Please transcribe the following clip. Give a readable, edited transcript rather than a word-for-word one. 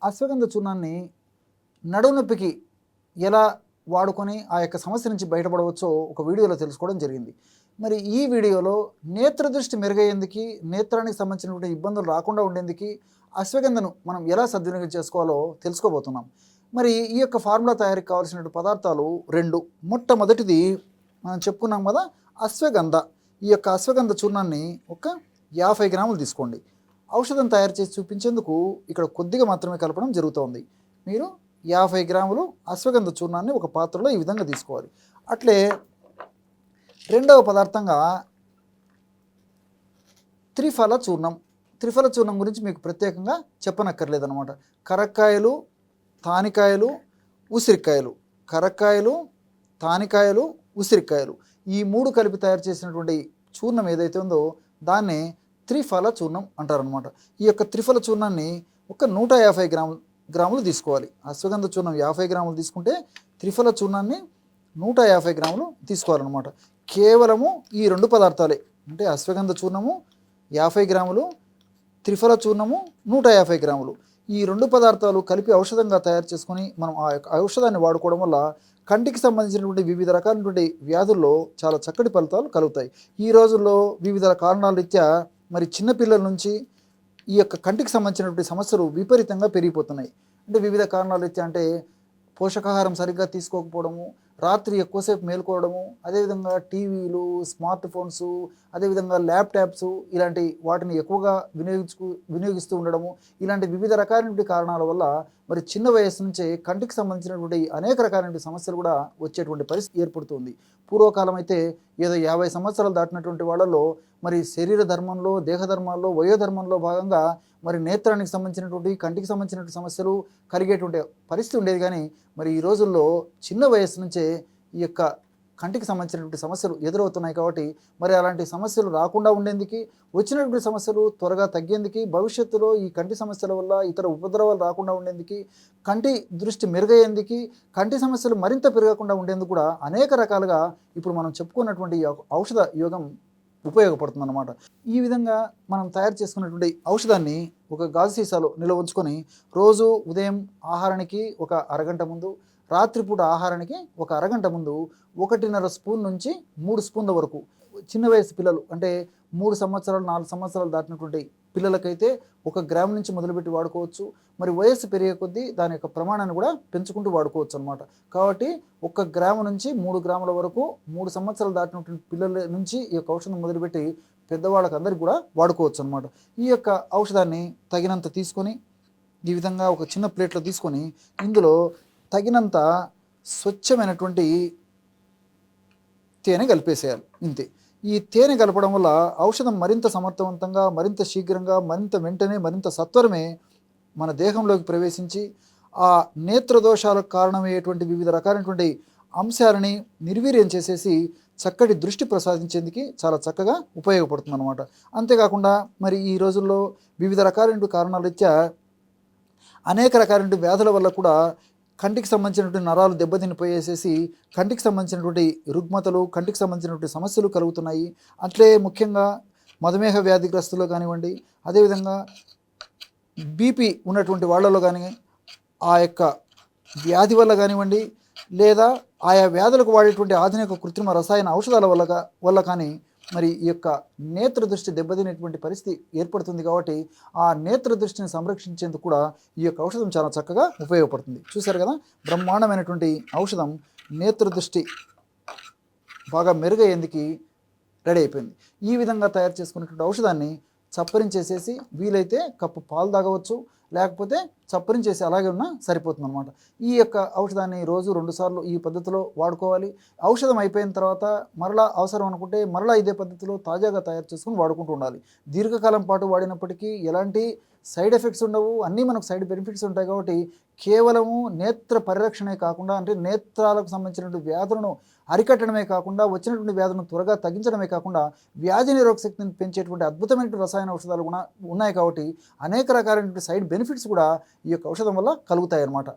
అశ్వగంధ చూర్ణాన్ని నడుము నొప్పికి ఎలా వాడుకొని ఆ యొక్క సమస్య నుంచి బయటపడవచ్చో ఒక వీడియోలో తెలుసుకోవడం జరిగింది. మరి ఈ వీడియోలో నేత్ర దృష్టి మెరుగయ్యేందుకు, నేత్రానికి సంబంధించినటువంటి ఇబ్బందులు రాకుండా ఉండేందుకు అశ్వగంధను మనం ఎలా సద్వినియోగం చేసుకోవాలో తెలుసుకోబోతున్నాం. మరి ఈ యొక్క ఫార్ములా తయారీకి కావాల్సినటువంటి పదార్థాలు 2. మొట్టమొదటిది మనం చెప్పుకున్నాం కదా, అశ్వగంధ. ఈ యొక్క అశ్వగంధ చూర్ణాన్ని ఒక 50 గ్రాములు తీసుకోండి. ఔషధం తయారు చేసి చూపించేందుకు ఇక్కడ కొద్దిగా మాత్రమే కలపడం జరుగుతోంది. మీరు 50 గ్రాములు అశ్వగంధ చూర్ణాన్ని ఒక పాత్రలో ఈ విధంగా తీసుకోవాలి. అట్లే రెండవ పదార్థంగా త్రిఫల చూర్ణం. త్రిఫల చూర్ణం గురించి మీకు ప్రత్యేకంగా చెప్పనక్కర్లేదన్నమాట. కరక్కాయలు, తానికాయలు, ఉసిరికాయలు. కరక్కాయలు, తానికాయలు, ఉసిరికాయలు, ఈ 3 కలిపి తయారు చేసినటువంటి చూర్ణం ఏదైతే ఉందో దాన్నే త్రిఫల చూర్ణం అంటారనమాట. ఈ యొక్క త్రిఫల చూర్ణాన్ని ఒక 150 గ్రాములు తీసుకోవాలి. అశ్వగంధ చూర్ణం 50 గ్రాములు తీసుకుంటే త్రిఫల చూర్ణాన్ని 150 గ్రాములు తీసుకోవాలన్నమాట. కేవలము ఈ 2 పదార్థాలే, అంటే అశ్వగంధ చూర్ణము 50 గ్రాములు, త్రిఫల చూర్ణము 150 గ్రాములు. ఈ 2 పదార్థాలు కలిపి ఔషధంగా తయారు చేసుకొని మనం ఆ యొక్క ఔషధాన్ని వాడుకోవడం వల్ల కంటికి సంబంధించినటువంటి వివిధ రకాలైనటువంటి వ్యాధుల్లో చాలా చక్కటి ఫలితాలు కలుగుతాయి. ఈ రోజుల్లో వివిధ కారణాల రీత్యా మరి చిన్నపిల్లల నుంచి ఈ యొక్క కంటికి సంబంధించినటువంటి సమస్యలు విపరీతంగా పెరిగిపోతున్నాయి. అంటే వివిధ కారణాల రీత్యా, అంటే పోషకాహారం సరిగ్గా తీసుకోకపోవడము, రాత్రి ఎక్కువసేపు మేలుకోవడము, అదేవిధంగా టీవీలు, స్మార్ట్ ఫోన్స్, అదేవిధంగా ల్యాప్టాప్స్ ఇలాంటి వాటిని ఎక్కువగా వినియోగిస్తూ ఉండడము, ఇలాంటి వివిధ రకాలైనటువంటి కారణాల వల్ల మరి చిన్న వయస్సు నుంచే కంటికి సంబంధించినటువంటి అనేక రకాలైన సమస్యలు కూడా వచ్చేటువంటి పరిస్థితి ఏర్పడుతుంది. పూర్వకాలం అయితే ఏదో 50 సంవత్సరాలు దాటినటువంటి వాళ్ళలో మరి శరీర ధర్మంలో, దేహధర్మాల్లో, వయోధర్మంలో భాగంగా మరి నేత్రానికి సంబంధించినటువంటి, కంటికి సంబంధించినటువంటి సమస్యలు కలిగేటువంటి పరిస్థితి ఉండేది. కానీ మరి ఈ రోజుల్లో చిన్న వయస్సు నుంచే ఈ యొక్క కంటికి సంబంధించినటువంటి సమస్యలు ఎదురవుతున్నాయి. కాబట్టి మరి అలాంటి సమస్యలు రాకుండా ఉండేందుకు, వచ్చినటువంటి సమస్యలు త్వరగా తగ్గేందుకు, భవిష్యత్తులో ఈ కంటి సమస్యల వల్ల ఇతర ఉపద్రవాలు రాకుండా ఉండేందుకు, కంటి దృష్టి మెరుగయ్యేందుకు, కంటి సమస్యలు మరింత పెరగకుండా ఉండేందుకు కూడా అనేక రకాలుగా ఇప్పుడు మనం చెప్పుకున్నటువంటి ఔషధ యోగం ఉపయోగపడుతుందన్నమాట. ఈ విధంగా మనం తయారు చేసుకున్నటువంటి ఔషధాన్ని ఒక గాజు సీసాలో నిల్వ ఉంచుకొని రోజు ఉదయం ఆహారానికి ఒక అరగంట ముందు, రాత్రిపూట ఆహారానికి ఒక అరగంట ముందు 1.5 స్పూన్ నుంచి 3 స్పూన్ల వరకు, చిన్న వయసు పిల్లలు అంటే 3 సంవత్సరాలు 4 సంవత్సరాలు దాటినటువంటి పిల్లలకైతే 1 గ్రాము నుంచి మొదలుపెట్టి వాడుకోవచ్చు. మరి వయస్సు పెరిగే కొద్దీ దాని యొక్క ప్రమాణాన్ని కూడా పెంచుకుంటూ వాడుకోవచ్చు అనమాట. కాబట్టి 1 గ్రాము నుంచి 3 గ్రాముల వరకు 3 సంవత్సరాలు దాటినటువంటి పిల్లల నుంచి ఈ యొక్క ఔషధం మొదలుపెట్టి పెద్దవాళ్ళకి అందరికీ కూడా వాడుకోవచ్చు అనమాట. ఈ యొక్క ఔషధాన్ని తగినంత తీసుకొని ఈ విధంగా ఒక చిన్న ప్లేట్లో తీసుకొని ఇందులో తగినంత స్వచ్ఛమైనటువంటి తేనె కలిపేసేయాలి. ఇంతే. ఈ తేనె కలపడం వల్ల ఔషధం మరింత సమర్థవంతంగా, మరింత శీఘ్రంగా, మరింత వెంటనే, మరింత సత్వరమే మన దేహంలోకి ప్రవేశించి ఆ నేత్రదోషాలకు కారణమయ్యేటువంటి వివిధ రకాలైనటువంటి అంశాలని నిర్వీర్యం చేసేసి చక్కటి దృష్టి ప్రసాదించేందుకు చాలా చక్కగా ఉపయోగపడుతుంది అన్నమాట. అంతేకాకుండా మరి ఈ రోజుల్లో వివిధ రకాలైన కారణాల రీత్యా అనేక రకాలైన వ్యాధుల వల్ల కూడా కంటికి సంబంధించినటువంటి నరాలు దెబ్బతినిపోయేసేసి కంటికి సంబంధించినటువంటి రుగ్మతలు, కంటికి సంబంధించినటువంటి సమస్యలు కలుగుతున్నాయి. అట్లే ముఖ్యంగా మధుమేహ వ్యాధిగ్రస్తులు కానివ్వండి, అదేవిధంగా బీపీ ఉన్నటువంటి వాళ్ళలో కానీ ఆ యొక్క వ్యాధి వల్ల కానివ్వండి, లేదా ఆయా వ్యాధులకు వాడేటువంటి ఆధునిక కృత్రిమ రసాయన ఔషధాల వల్ల కానీ మరి ఈ యొక్క నేత్ర దృష్టి దెబ్బతినేటువంటి పరిస్థితి ఏర్పడుతుంది. కాబట్టి ఆ నేత్ర దృష్టిని సంరక్షించేందుకు కూడా ఈ యొక్క ఔషధం చాలా చక్కగా ఉపయోగపడుతుంది. చూశారు కదా, బ్రహ్మాండమైనటువంటి ఔషధం నేత్ర దృష్టి బాగా మెరుగయ్యేందుకు రెడీ అయిపోయింది. ఈ విధంగా తయారు చేసుకున్నటువంటి ఔషధాన్ని చప్పరించేసేసి వీలైతే కప్పు పాలు తాగవచ్చు, లేకపోతే చప్పరించేసి అలాగే ఉన్నా సరిపోతుంది అనమాట. ఈ యొక్క ఔషధాన్ని రోజు 2 సార్లు ఈ పద్ధతిలో వాడుకోవాలి. ఔషధం అయిపోయిన తర్వాత మరలా అవసరం అనుకుంటే మరలా ఇదే పద్ధతిలో తాజాగా తయారు చేసుకుని వాడుకుంటూ ఉండాలి. దీర్ఘకాలం పాటు వాడినప్పటికీ ఎలాంటి సైడ్ ఎఫెక్ట్స్ ఉండవు, అన్నీ మనకు సైడ్ బెనిఫిట్స్ ఉంటాయి. కాబట్టి కేవలము నేత్ర పరిరక్షణే కాకుండా, అంటే నేత్రాలకు సంబంధించినటువంటి వ్యాధులను అరికట్టడమే కాకుండా, వచ్చినటువంటి వ్యాధులను త్వరగా తగ్గించడమే కాకుండా వ్యాధి నిరోధక శక్తిని పెంచేటువంటి అద్భుతమైన రసాయన ఔషధాలు కూడా ఉన్నాయి. కాబట్టి అనేక రకాలైనటువంటి సైడ్ బెనిఫిట్స్ కూడా ఈ యొక్క ఔషధం వల్ల కలుగుతాయి అన్నమాట.